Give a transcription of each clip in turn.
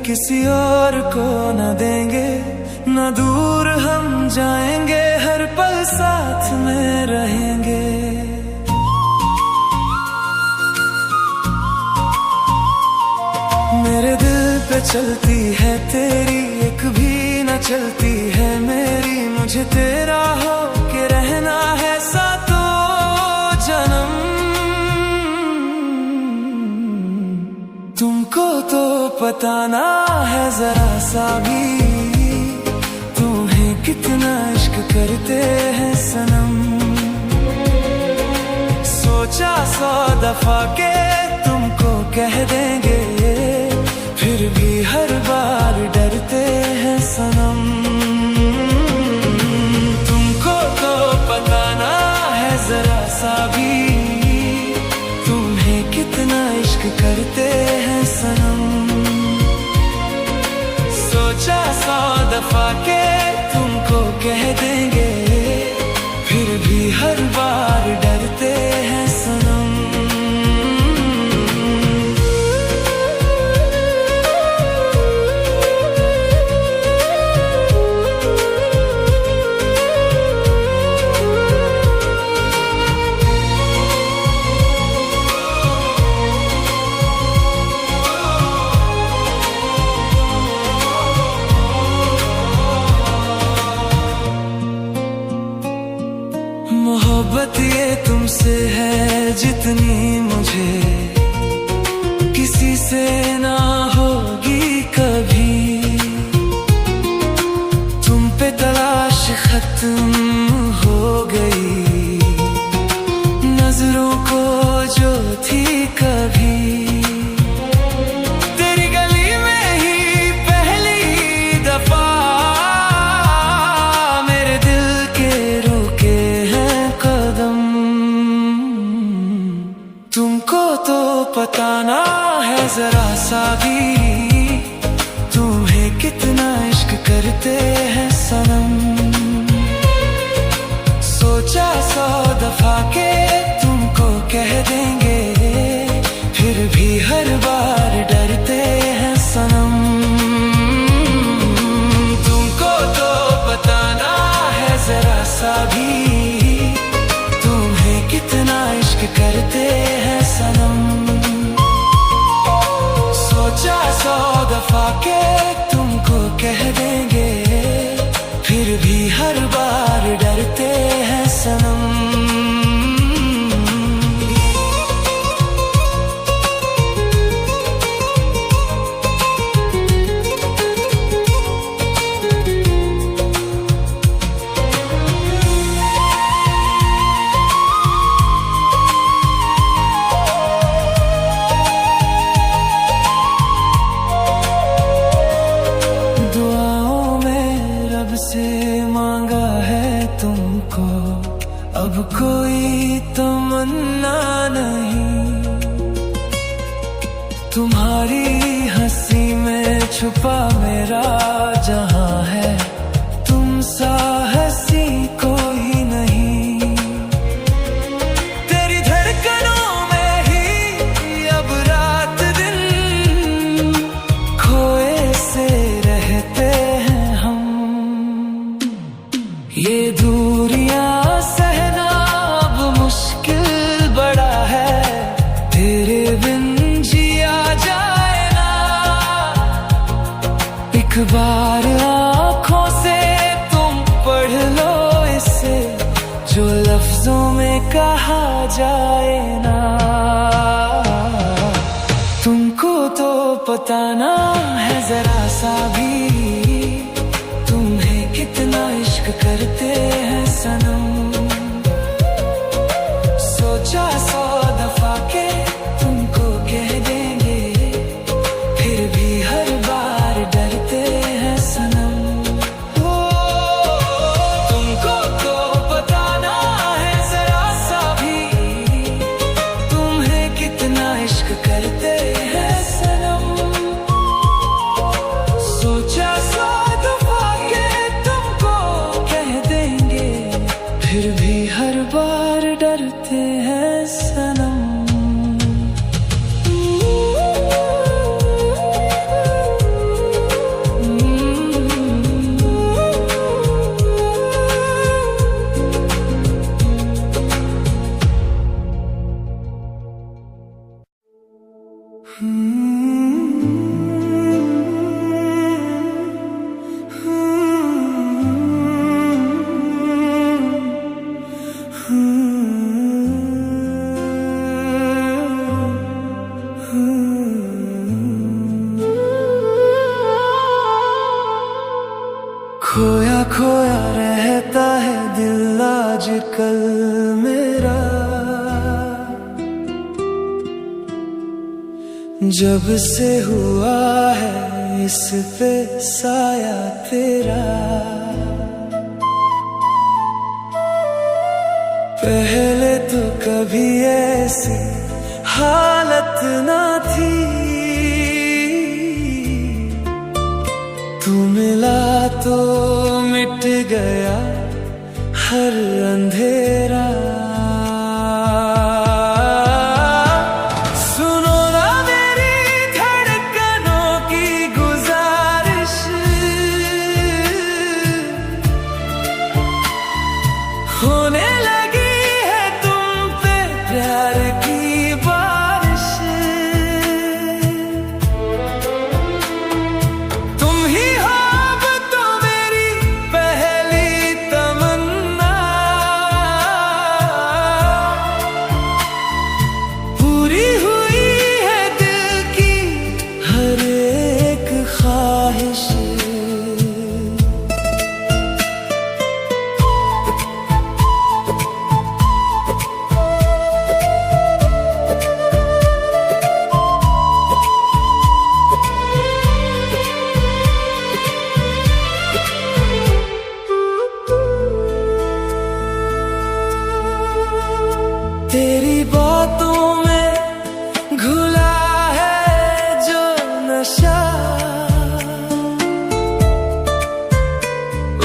किसी और को न देंगे, न दूर हम जाएंगे, हर पल साथ में रहेंगे। मेरे दिल पे चलती है तेरी, एक भी न चलती है मेरी। मुझे तेरा हो के रहना है सातों जन्म। तुमको तो पता ना है जरा सा भी, तुम्हें कितना इश्क करते हैं सनम। सोचा 100 दफा के तुमको कह देंगे, फिर भी हर बार डरते हैं सनम। तुमको तो पता ना है जरा सा भी, तुम्हें कितना इश्क करते हैं सनम। सोचा 100 दफा के तुमको कह देंगे, फिर भी हर बार डरते हैं सनम। मोहब्बत ये तुमसे है जितनी मुझे किसी से ना होगी कभी। तुम पे तलाश खत्म हो गई, नजरों को जो थी कभी। तेरी गली में ही पहली दफा मेरे दिल के रुके हैं कदम। तुमको तो पता ना है जरा सा भी, तुम्हें कितना इश्क करते हैं सनम। सोचा 100 दफा के तुमको कह देंगे, फिर भी हर बार डरते हैं सनम। तुमको तो पता ना है जरा सा भी, तुम्हें कितना इश्क करते हैं सनम। सोचा 100 दफा के तुमको कह देंगे, फिर भी हर बार डरते हैं सनम। से मांगा है तुमको, अब कोई तमन्ना नहीं। तुम्हारी हंसी में छुपा मेरा जहां है, तुम सा हंसी कोई नहीं। तेरी धड़कनों में ही अब रात दिन खोए से रहते हैं हम। ये दूरियां सहना अब मुश्किल बड़ा है, तेरे बिन जिया जाए ना। एक बार आँखों से तुम पढ़ लो इसे, जो लफ्जों में कहा जाए ना। तुमको तो पता ना है जरा सा भी, तुम्हें कितना इश्क करते हैं सनम। सोचा 100 दफा के तुमको कह देंगे, फिर भी हर बार डरते हैं सनम। ओ, तुमको तो पता ना है जरा सा भी, तुम्हें कितना इश्क करते हैं सनम। सोचा खोया खोया रहता है दिल आजकल मेरा, जब से हुआ है इस पे साया तेरा। पहले तो कभी ऐसी हालत ना थी, तू मिला तो मिट गया हर अंधेरा। सुनो ना मेरी धड़कनों की गुजारिश, होने लगी है तुम पे प्यार की बारिश। तुम ही हो अब तो मेरी पहली तमन्ना, पूरी हुई है दिल की हर एक ख्वाहिश। तेरी बातों में घुला है जो नशा,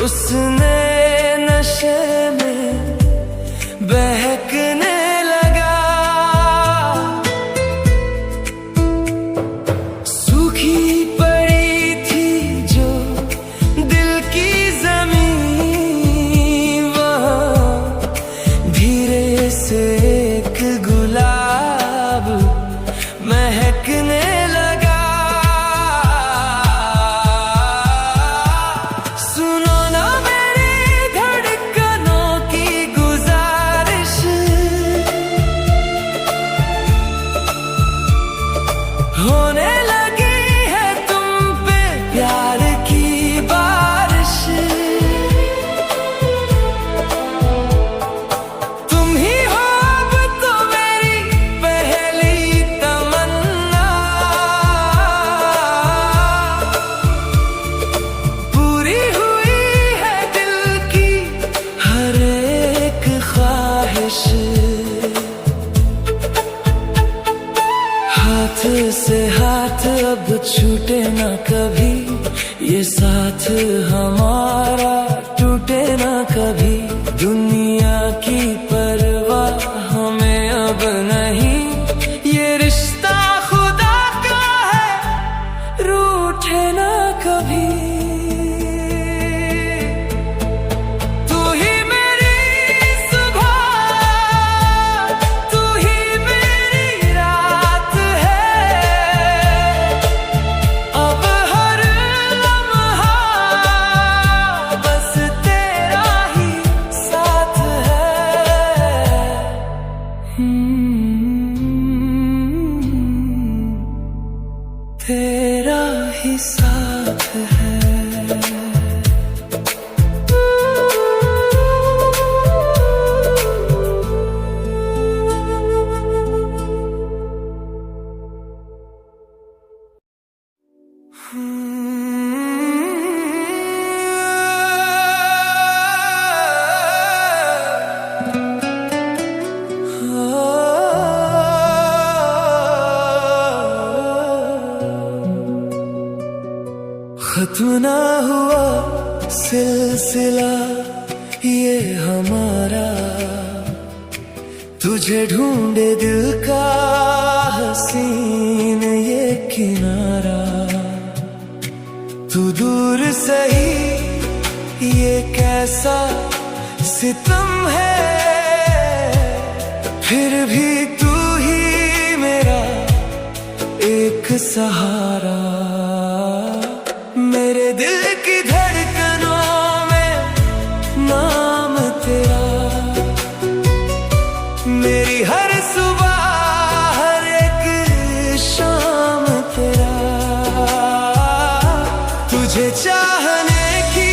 उसने नशे में बहकने लगा। सूखी पड़ी थी जो दिल की जमीन, वहाँ धीरे से गुलाब महकने लगा। सुनो ना मेरी धड़कनों की गुजारिश, होने लगी है तुम पे प्यार की बारिश। तुम ही हो अब तो मेरी पहली तमन्ना, पूरी हुई है दिल की हर एक ख्वाहिश। हाथ से हाथ अब छूटे ना कभी, ये साथ हमारा टूटे ना कभी। दुनिया की परवाह हमें अब नहीं, ये रिश्ता खुदा का है रूठे ना कभी। तू ही मेरी सुबह, तू ही मेरी रात है, अब हर लम्हा बस तेरा ही साथ है। तेरा ही साथ है। खत्म ना हुआ सिलसिला ये हमारा, तुझे ढूंढे दिल का हसीन ये किनारा। तू दूर सही ये कैसा सितम है, फिर भी तू ही मेरा एक सहारा। मेरे दिल की धड़कनों में नाम तेरा, मेरी हर सुबह हर एक शाम तेरा। तुझे चाहने की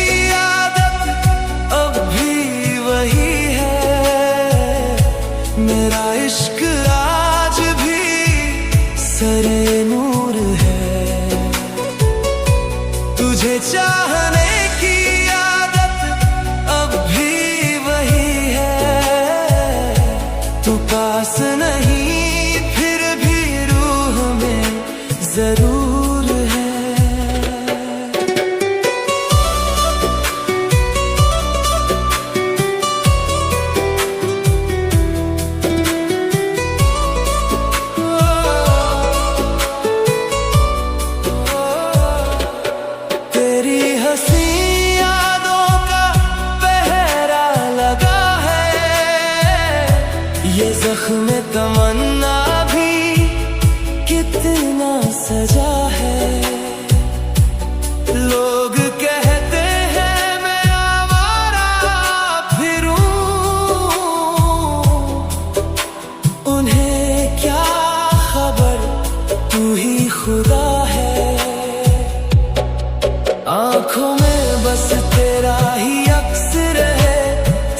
में बस तेरा ही अक्स रहे,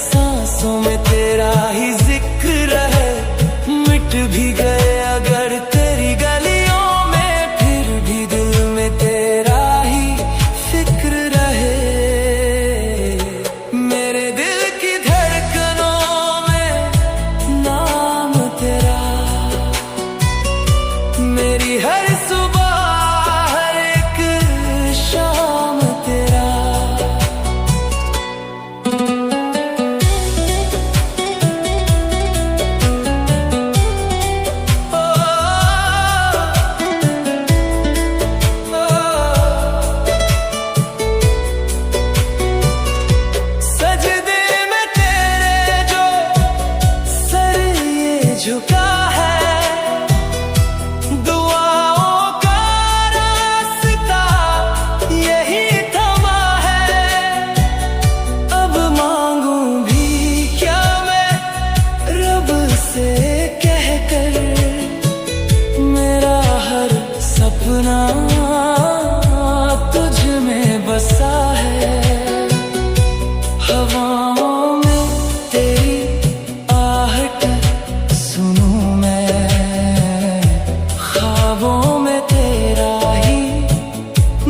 सांसों में तेरा ही जिक्र रहे। मिट भी गए अगर तेरी गलियों में, फिर भी दिल में तेरा ही फिक्र रहे। मेरे दिल की धड़कनों में नाम तेरा, मेरी हर सुबह हर एक शाम तेरा। सजदे में तेरे जो सर ये झुका है, दुआओं का रास्ता यही थमा है। अब मांगूं भी क्या मैं रब से कहकर, मेरा हर सपना तुझ में बसा है। हवाओं में तेरी आहट सुनूं मैं, ख्वाबों में तेरा ही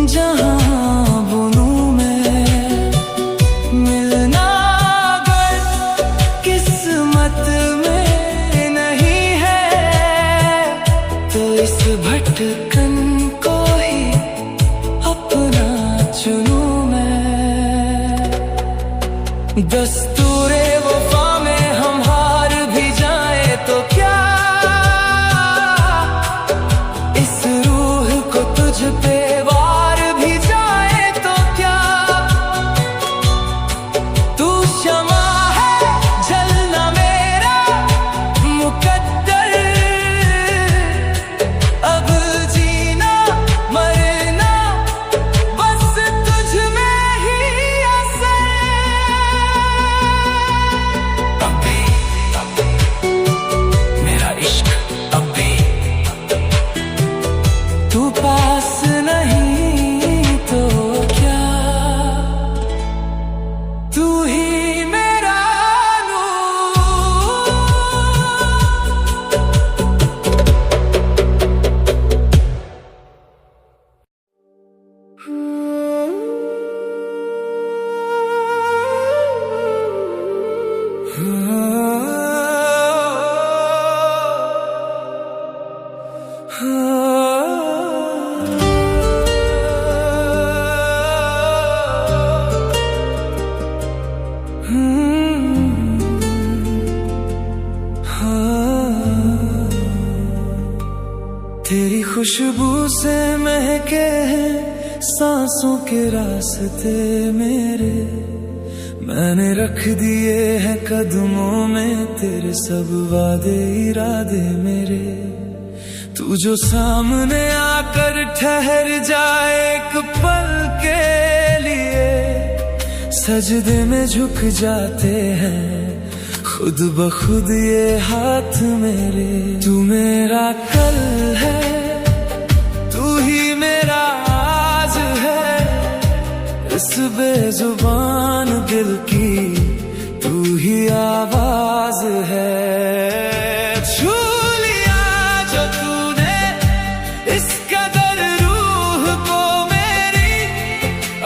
जहां बुनूं मैं। मिलना अगर किस्मत में नहीं है, तो इस भटकन को ही अपना चुनूं मैं। दस्तूरे वफा में हम हार भी जाए तो क्या, इस रूह को तुझ पे वार भी जाए तो क्या। तू शमा है जलना मेरा मुकद्दर, अब जीना मरना बस तुझ में ही असर। अब भी मेरा इश्क, अब भी तू पास नहीं तो क्या, तू ही मेरा तेरी खुशबू से महके हैं सांसों के रास्ते मेरे। मैंने रख दिए हैं कदमों में तेरे सब वादे इरादे मेरे। तू जो सामने आकर ठहर जाए एक पल के लिए, सजदे में झुक जाते हैं खुद ब खुद ये हाथ मेरे। तू मेरा कल है, तू ही मेरा आज है, इस बेजुबान दिल की तू ही आवाज है। छू लिया जो तूने इस कदर रूह को मेरी,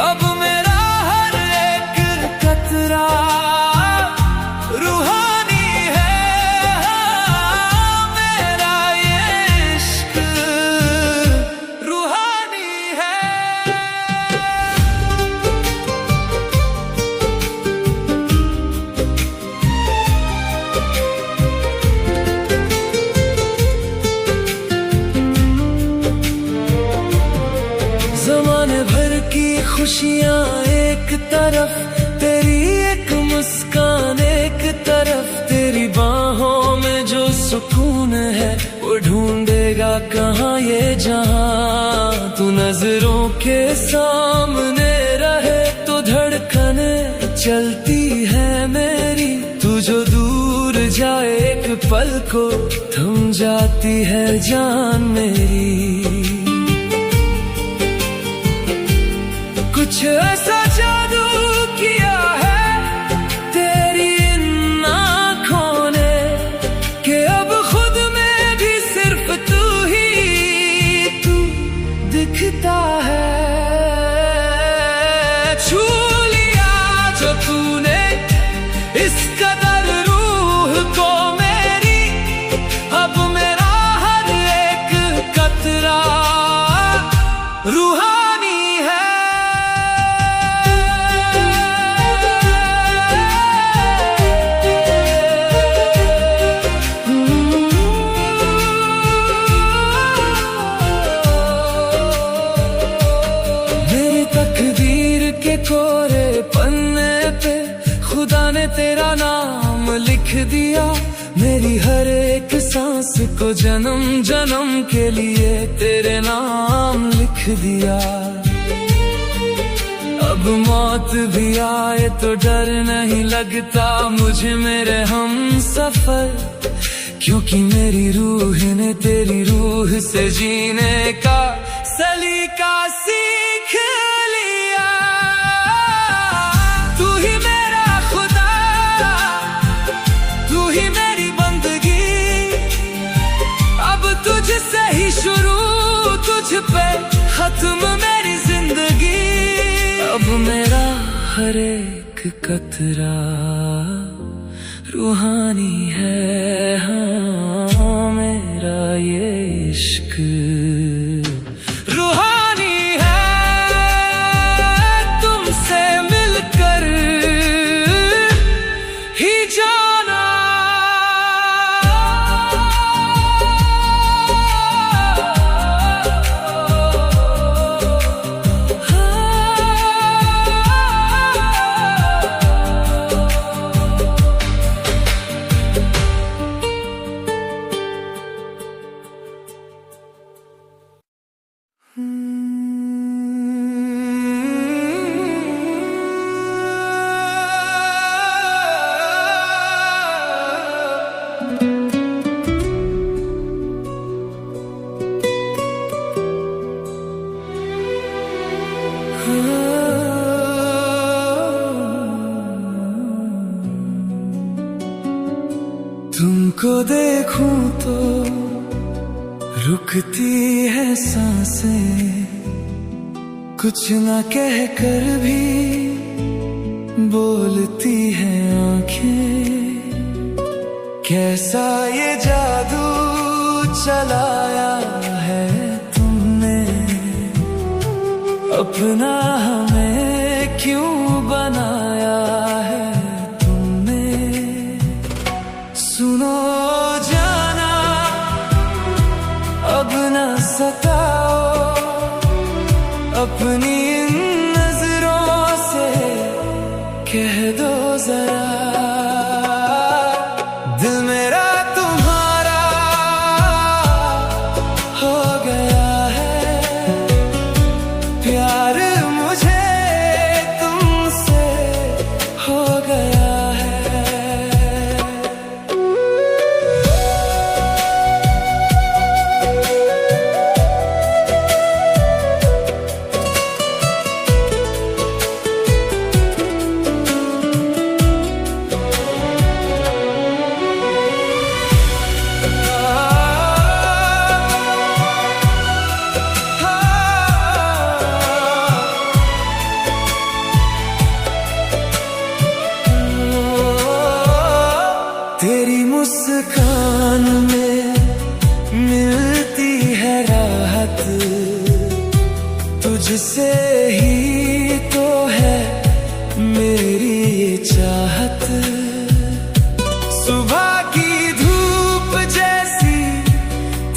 अब मेरा हर एक कतरा खुशियाँ एक तरफ, तेरी एक मुस्कान एक तरफ। तेरी बाहों में जो सुकून है वो ढूंढेगा कहाँ ये जहां। तू नजरों के सामने रहे तो धड़कने चलती है मेरी। तू जो दूर जाए एक पल को थम जाती है जान मेरी। कुछ ऐसा तेरा नाम लिख दिया, मेरी हर एक सांस को जन्म जन्म के लिए तेरे नाम लिख दिया। अब मौत भी आए तो डर नहीं लगता मुझे मेरे हम सफर, क्योंकि मेरी रूह ने तेरी रूह से जीने का सलीका सीख लिया। तू ही मेरा खुदा, तू ही मेरी बंदगी, अब तुझसे ही शुरू, तुझ पे खत्म मेरी जिंदगी। अब मेरा हर एक कतरा रूहानी है, हाँ मेरा ये इश्क रूहानी है। तुमसे मिलकर ही जाना, तुमको देखूं तो रुकती है सांसें, कुछ न कह कर भी बोलती है आंखें। कैसा ये जादू चलाया है तुमने, अपना हमें क्यों बनाया है तुमने। सुनो जाना अब न सताओ, अपनी इन नजरों से कह दो जरा, दिल मेरा तुम्हारा हो गया है, प्यार मुझे तुमसे हो गया है। तेरी मुस्कान में मिलती है राहत, तुझसे ही तो है मेरी ये चाहत। सुबह की धूप जैसी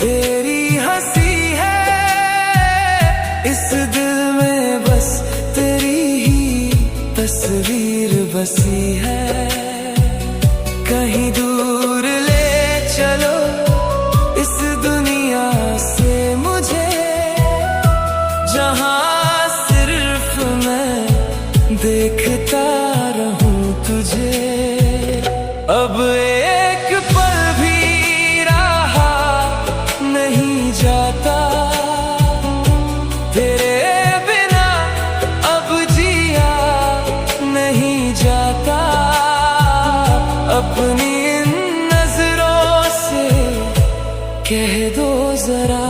तेरी हंसी है, इस दिल में बस तेरी ही तस्वीर बसी है। कहीं दूर ले चलो इस दुनिया से मुझे, जहां सिर्फ मैं देखता रहूं तुझे। अब एक पल भी रहा नहीं जाता तेरे बिना, अब जिया नहीं जाता। अपनी इन नजरों से कह दो जरा,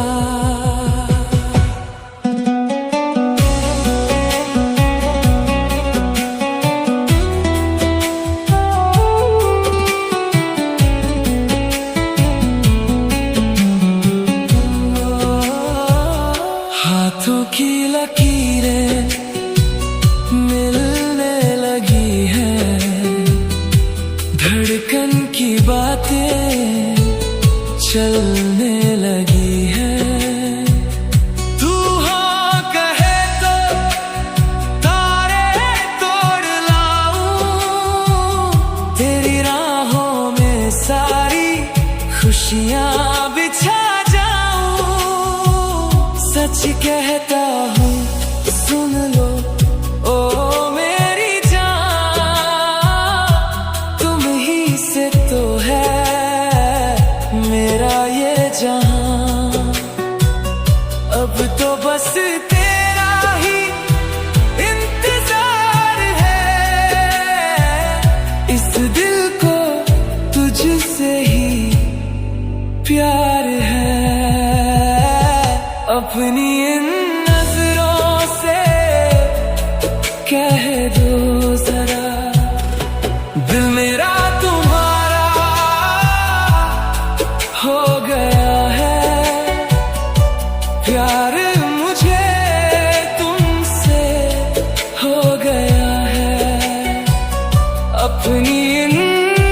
अपनी इन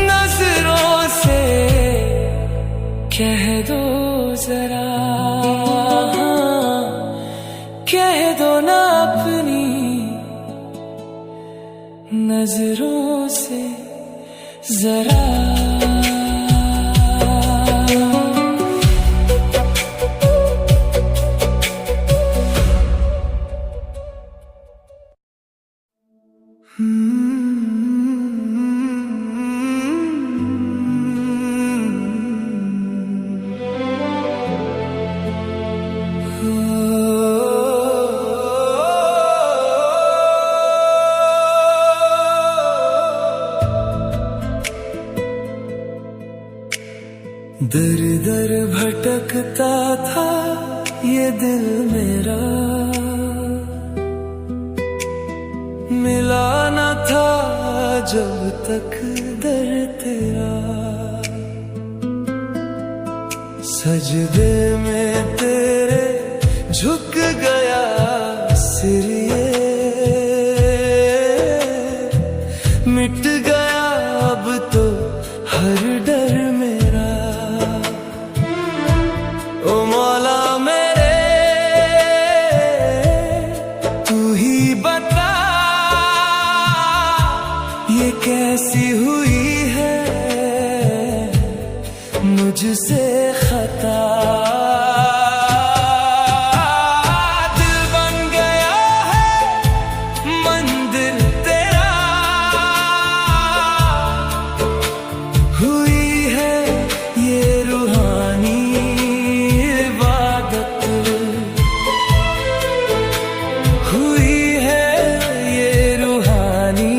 नजरों से कह दो जरा, कह दो ना अपनी नजरों से जरा। दर दर भटकता था ये दिल मेरा, मिला न था जब तक दर तेरा। सजदे में तेरे झुक गया सिर ये, मिट गया अब तो हर डर मेरा। ओ मौला मेरे तू ही बता, ये कैसी हुई है मुझसे खता। दिल बन गया है मंदिर तेरा, हुई है ये रूहानी इबादत, हुई है ये रूहानी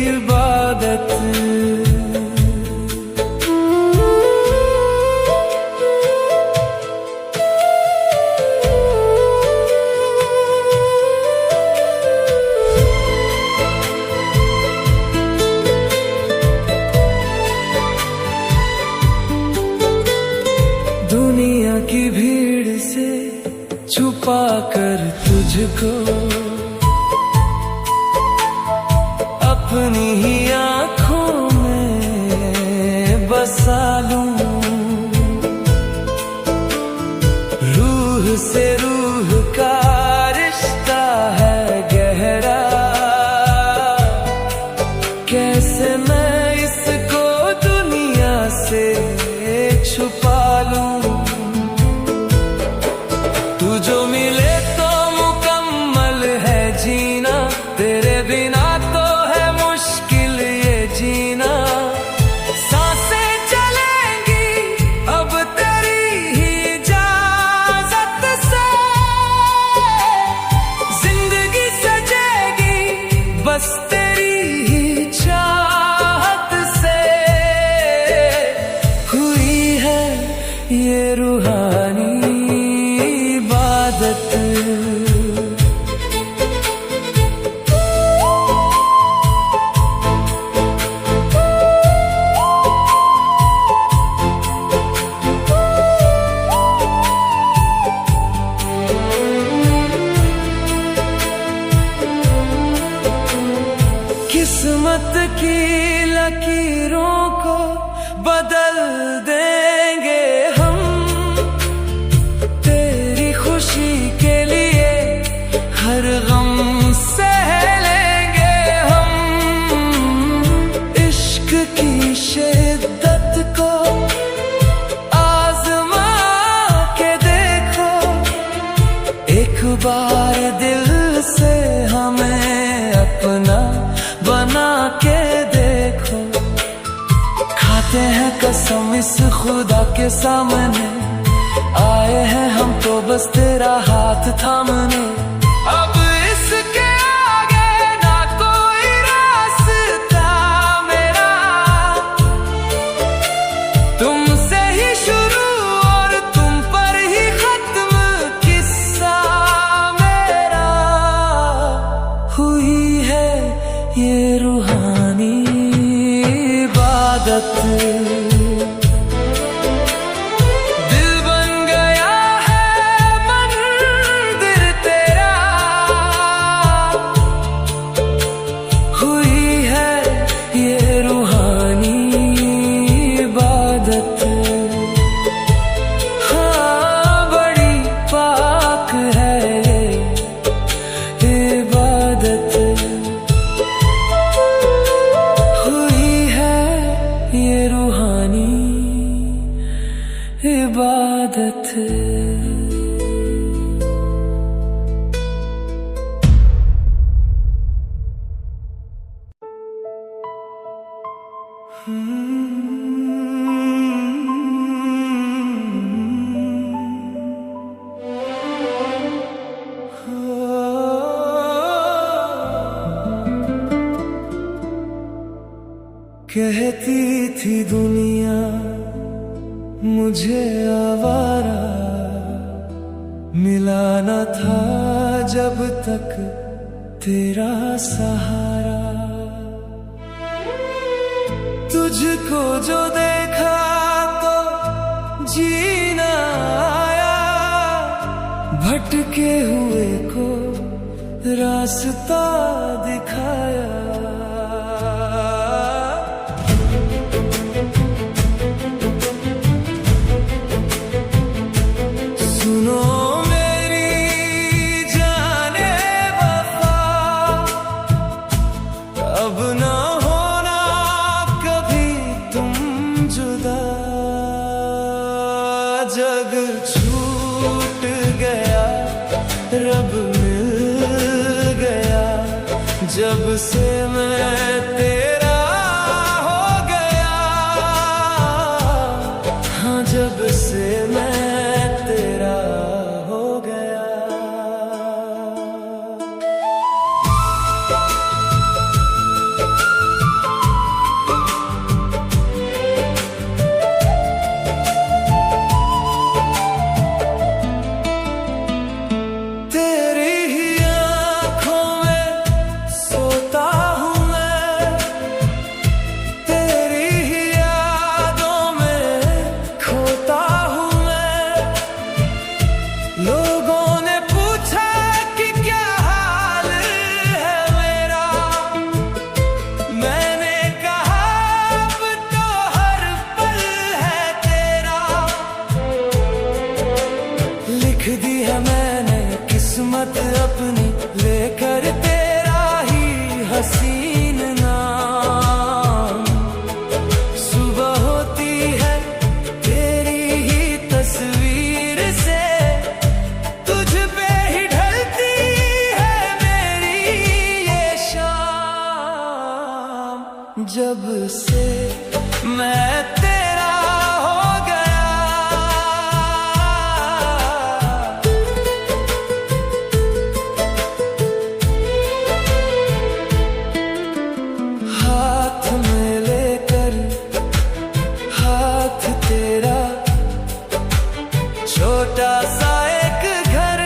इबादत। दुनिया की भीड़ से छुपा कर तुझको अपनी ही आंखों में बसा लूं। रूह से रूह का रिश्ता है गहरा, कैसे मैं इसको दुनिया से छुपा लूं। तू जो मिले तो मुकम्मल है जीना, तेरे बिना तो है मुश्किल ये जीना। सांसें चलेंगी अब तेरी ही इजाजत से, जिंदगी सजेगी बस तेरी ही चाहत से। हुई है ये रूहानी इबादत, किस्मत की लकीरों को बदल देंगे हम, तेरी खुशी के लिए हर गम सह लेंगे हम। इश्क की शिद्दत को आजमा के देखो, एक बार दिल से हमें अपना बना के देखो। खाते हैं कसम इस खुदा के सामने, आए हैं हम तो बस तेरा हाथ थामने। अब इसके आगे ना कोई रास्ता मेरा, तुमसे ही शुरू और तुम पर ही खत्म किस्सा मेरा। हुई है ये रूहानी इबादत, दिल बन गया है मंदिर तेरा, हुई है कहती थी दुनिया मुझे आवारा, मिला न था जब तक तेरा सहारा। तुझको जो देखा तो जीना आया, भटके हुए को रास्ता दिखाया। सुनो मेरी जाने वफा, अब ना होना कभी तुम जुदा। जग छूट गया, रब मिल गया, जब से मैं तेरा हो गया। हाँ, जब से मैं तेरा हो गया। तेरी ही आँखों में सोता हूँ मैं, तेरी ही यादों में खोता हूँ मैं। लोगों ने पूछा कि क्या हाल है मेरा, मैंने कहा अब तो हर पल है तेरा। लिख दी है मैंने किस्मत अपनी, लेकर तेरा ही हसीन नाम। सुबह होती है तेरी ही तस्वीर से, तुझ पे ही ढलती है मेरी ये शाम। जब से मैं तेरा हो गया। हाथ में लेकर हाथ तेरा, छोटा सा एक घर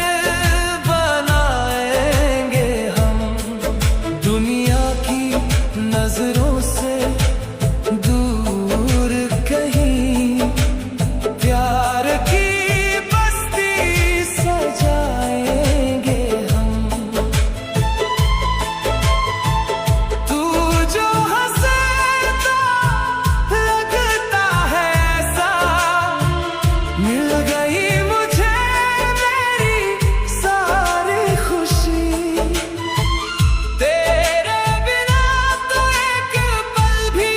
बनाएंगे हम। दुनिया की नजरों से दूर कहीं, प्यार की बस्ती सजाएंगे हम। तू जो हंसे तो लगता है ऐसा, मिल गई मुझे मेरी सारी खुशी। तेरे बिना तो एक पल भी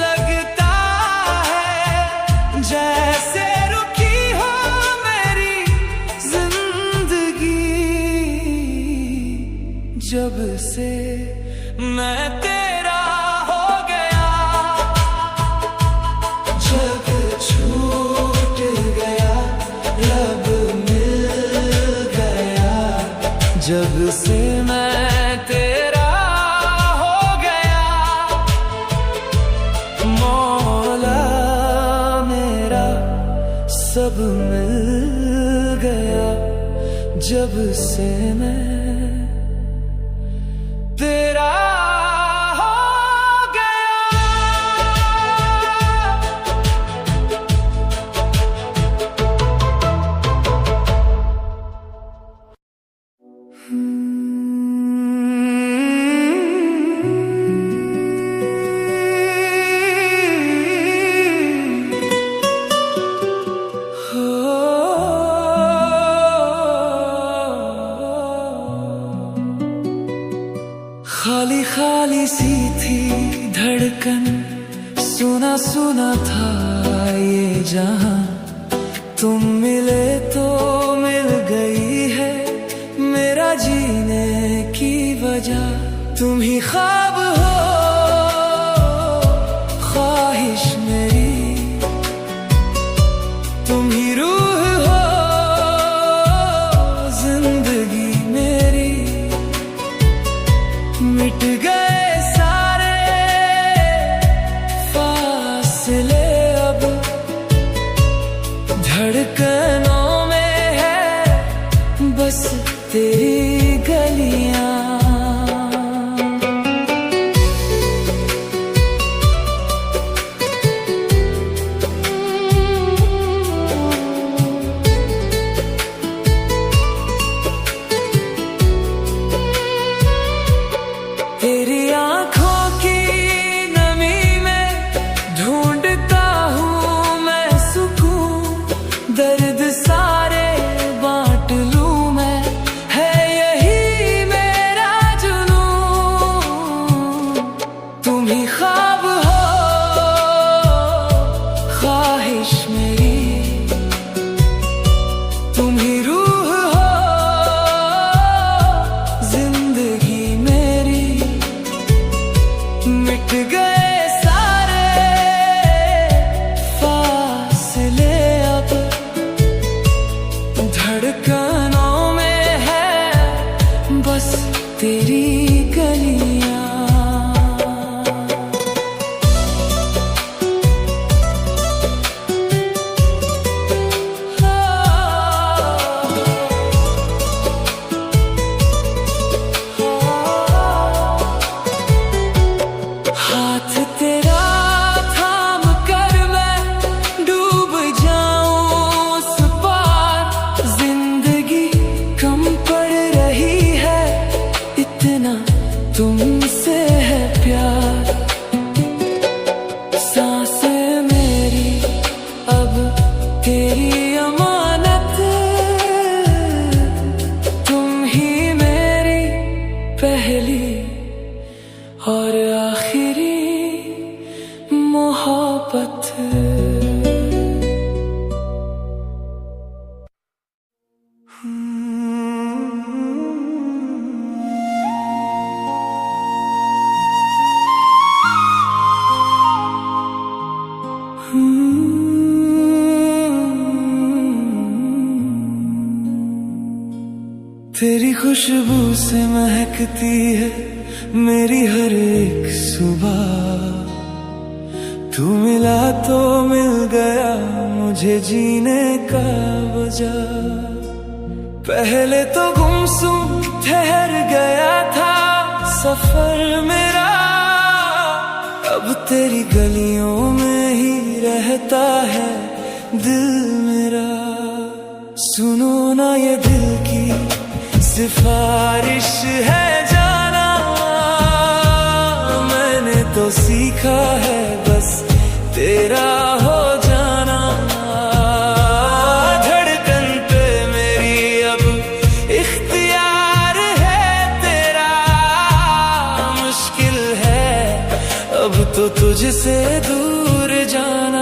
लगता है, जैसे रुकी हो मेरी जिंदगी। जब से मैं तेरा हो गया, जग छूट गया, रब मिल गया, जब से मैं तेरा हो गया। मौला मेरा सब मिल गया, जब से मैं तेरा हो खाली खाली सी थी धड़कन, सुना सुना था ये जहां। तुम मिले तो मिल गई है मेरा जीने की वजह। तुम ही ख्वाब हो, ख्वाब ही ख्वाब हो, ख्वाहिश मेरी तुम ही रूह हो, जिंदगी मेरी। मिट गए सारे फासले, अब धड़कनों में है बस तेरी गलियां। हाथ तेरा थाम कर मैं डूब जाऊं उस पार, जिंदगी कम पड़ रही है, इतना तुमसे है प्यार। सांसें मेरी अब तेरी अमानत, तुम ही मेरी पहली और आखिरी मोहब्बत। तेरी खुशबू से महकती है मेरी हर एक सुबह, तू मिला तो मिल गया मुझे जीने का वजह। पहले तो गुमसुम ठहर गया था सफर मेरा, अब तेरी गलियों में ही रहता है दिल मेरा। सुनो ना ये दिल की सिफारिश है जाना, मैंने तो सीखा है बस तेरा हो जाना। धड़कन पे मेरी अब इख्तियार है तेरा, मुश्किल है अब तो तुझसे दूर जाना।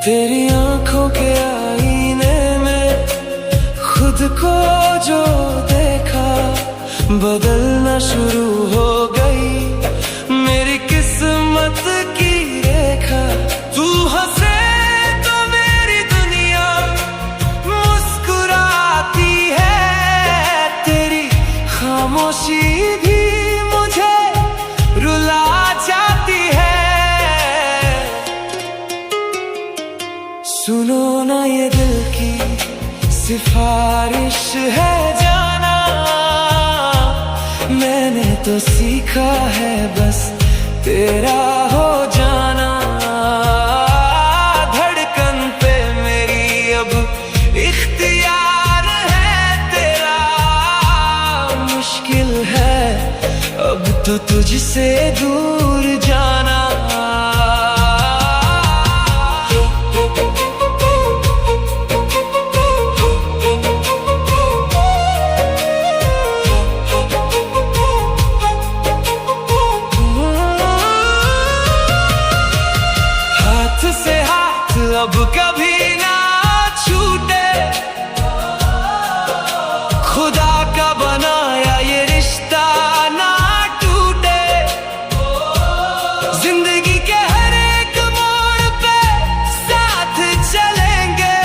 तेरी आंखों के आईने में खुद को जो देखा, बदलना शुरू हो गई मेरी किस्मत की रेखा। तू हंसे तो मेरी दुनिया मुस्कुराती है, तेरी खामोशी भी मुझे रुला जाती है। सुनो ना ये दिल की सिफारिश है जाना, मैंने तो सीखा है बस तेरा हो जाना। धड़कन पे मेरी अब इख्तियार है तेरा, मुश्किल है अब तो तुझसे दूर जाना। अब कभी ना छूटे, खुदा का बनाया ये रिश्ता ना टूटे। जिंदगी के हर एक मोड़ पे साथ चलेंगे,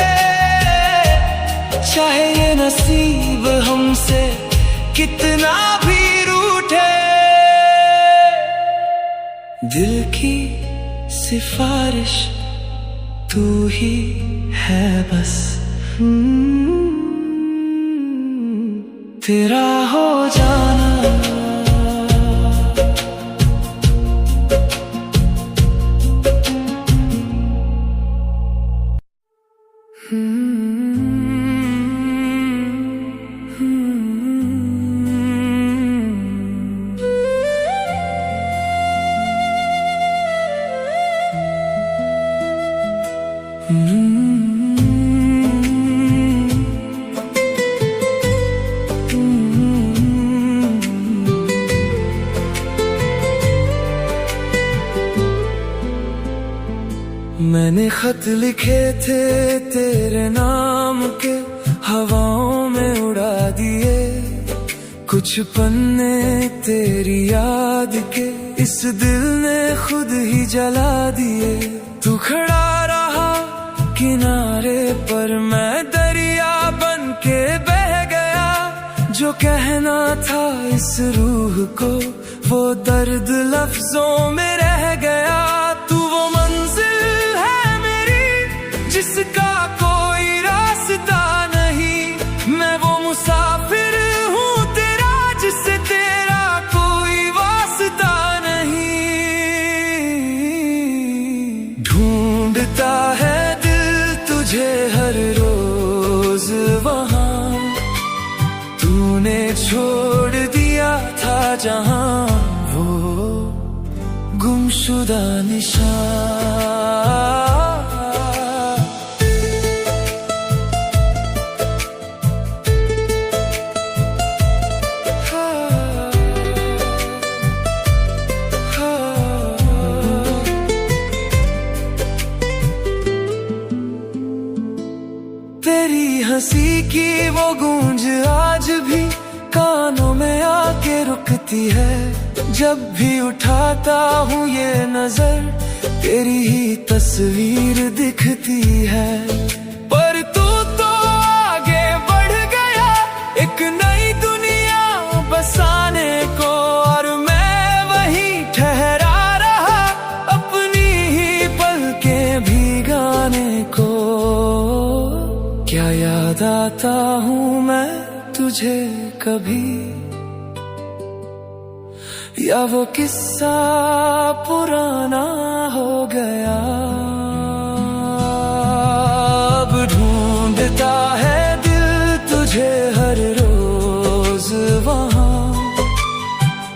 चाहे ये नसीब हमसे कितना भी रूठे। दिल की सिफारिश तू ही है बस, तेरा हो जाना। मैंने खत लिखे थे तेरे नाम के, हवाओं में उड़ा दिए। कुछ पन्ने तेरी याद के इस दिल ने खुद ही जला दिए। तू खड़ा रहा किनारे पर, मैं दरिया बन के बह गया। जो कहना था इस रूह को, वो दर्द लफ्जों में रह गया। तू वो मंजिल है मेरी जिसका कोई रास्ता नहीं, मैं वो मुसाफिर हूँ तेरा जिससे तेरा कोई वास्ता नहीं। ढूंढता है दिल तुझे हर रोज वहाँ, तूने छोड़ दिया था जहाँ वो गुमशुदा निशान। तेरी हंसी की वो गूंज आज भी कानों में आके रुकती है। जब भी उठाता हूँ ये नजर, तेरी ही तस्वीर दिखती है। पर तू तो आगे बढ़ गया एक नई दुनिया बसाने को, और मैं वहीं ठहरा रहा अपनी ही पलकें भिगाने को। क्या याद आता हूँ मैं तुझे कभी, या वो किस्सा पुराना हो गया। अब ढूंढता है दिल तुझे हर रोज वहाँ,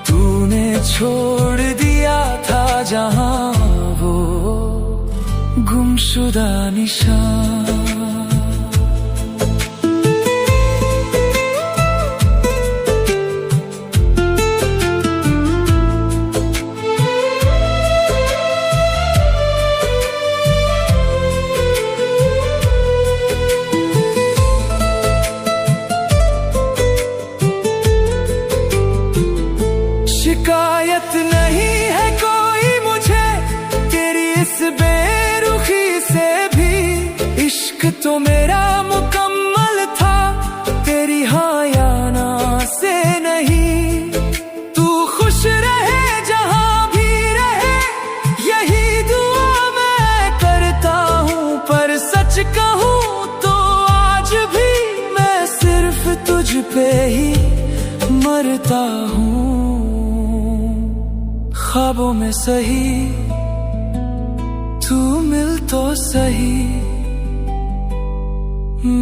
तूने छोड़ दिया था जहाँ वो गुमशुदा निशान। शिकायत नहीं है कोई मुझे तेरी इस बेरुखी से भी, इश्क तो मेरा मुकम्मल था तेरी हाँ या ना से नहीं। तू खुश रहे जहाँ भी रहे, यही दुआ मैं करता हूँ। पर सच कहूँ तो आज भी मैं सिर्फ तुझ पे ही मरता हूँ। ख्वाबों में सही तू मिल तो सही,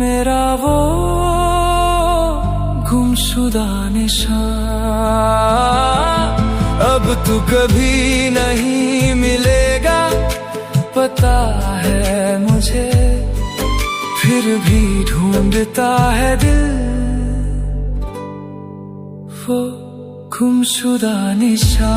मेरा वो गुमशुदा निशान। अब तू कभी नहीं मिलेगा पता है मुझे, फिर भी ढूंढता है दिल वो गुमशुदा निशान।